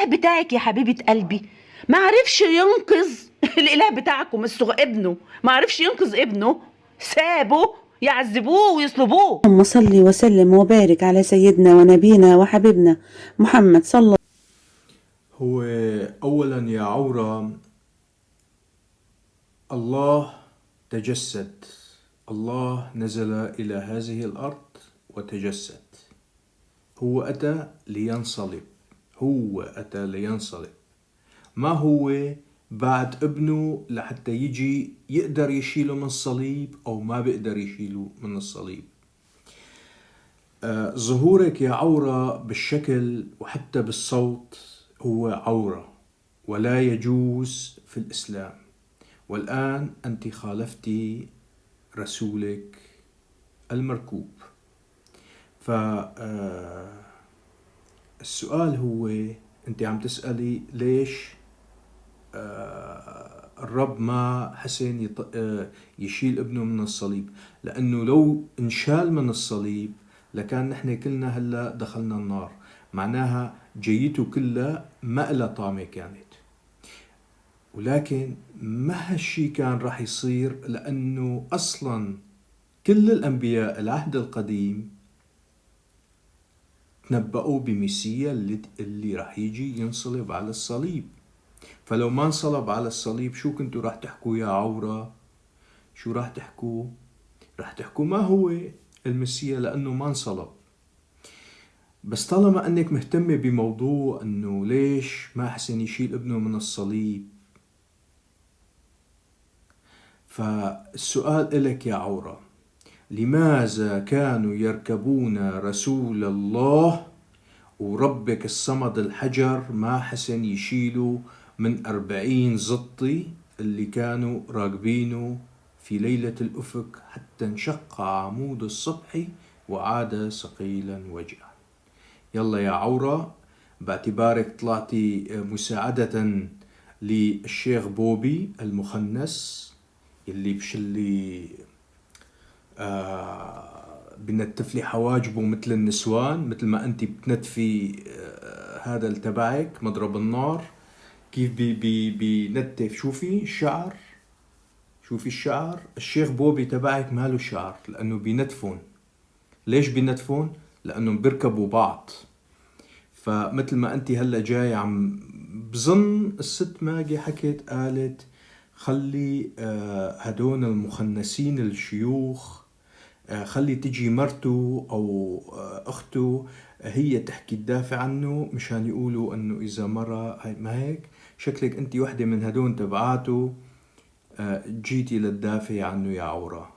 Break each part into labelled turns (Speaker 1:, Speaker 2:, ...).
Speaker 1: بتاعك يا حبيبة قلبي ما عرفش ينقذ الإله بتاعكم ابنه، ما عرفش ينقذ ابنه، سابه يعذبوه ويصلبوه.
Speaker 2: اللهم صل وسلم وبارك على سيدنا ونبينا وحبيبنا محمد صلى.
Speaker 3: هو أولا يا عورة، الله تجسد، الله نزل إلى هذه الأرض وتجسد. هو أتى لينصلب، هو أتى لينصلب، ما هو بعد ابنه لحتى يجي يقدر يشيله من الصليب أو ما بيقدر يشيله من الصليب. ظهورك يا عورة بالشكل وحتى بالصوت هو عورة ولا يجوز في الإسلام، والآن أنت خالفتي رسولك المركوب. فالسؤال هو أنت عم تسألي ليش الرب ما حسن يشيل ابنه من الصليب؟ لأنه لو انشال من الصليب لكان نحن كلنا هلأ دخلنا النار، معناها جيته كلها ما إلها طعمة كانت. ولكن ما هالشي كان راح يصير، لأنه أصلا كل الأنبياء العهد القديم تنبأوا بمسيا اللي راح يجي ينصلب على الصليب. فلو ما انصلب على الصليب شو كنتوا راح تحكوا يا عورة؟ شو راح تحكوا؟ راح تحكوا ما هو المسيا لأنه ما انصلب. بس طالما أنك مهتمة بموضوع أنه ليش ما حسن يشيل ابنه من الصليب، فالسؤال إلك يا عورة، لماذا كانوا يركبون رسول الله وربك الصمد الحجر ما حسن يشيلوا من 40 زطي اللي كانوا راكبينه في ليلة الأفق حتى انشق عمود الصبح وعاد ثقيلا وجعا؟ يلا يا عورة، باعتبارك طلعتي مساعدة للشيخ بوبي المخنس اللي بشلي بنتفلي حواجبه مثل النسوان، مثل ما انت بتنتفي هذا التبعك مضرب النار، كيف بنتف. شوفي الشعر، شوفي الشعر. الشيخ بوبي تبعك ماله شعر لأنه بينتفون. ليش بينتفون؟ لأنهم بيركبوا بعض. فمثل ما انت هلا جاي عم بظن الست ماجي حكت قالت خلي هدول المخنسين الشيوخ خلي تجي مرته أو أخته هي تحكي تدافع عنه مشان يقولوا أنه إذا مرة ما هيك شكلك أنت وحدة من هدول تبعاته جيتي لتدافعي عنه يا عورة.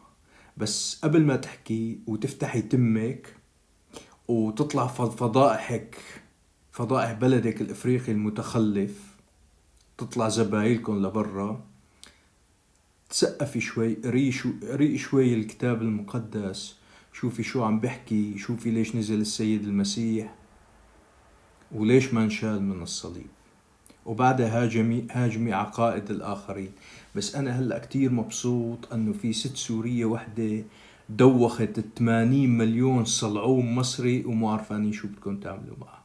Speaker 3: بس قبل ما تحكي وتفتحي تمك وتطلع فضائحك، فضائح بلدك الإفريقي المتخلف، تطلع زبايلكم لبرا، تسقفي شوي، قري شوي الكتاب المقدس، شوفي شو عم بحكي، شوفي ليش نزل السيد المسيح وليش ما انشال من الصليب، وبعدها هاجمي عقائد الآخرين. بس أنا هلأ كتير مبسوط أنه في ست سورية وحدة دوخت 80 مليون صلعوم مصري ومو عارفانين شو بدكم تعملوا معها.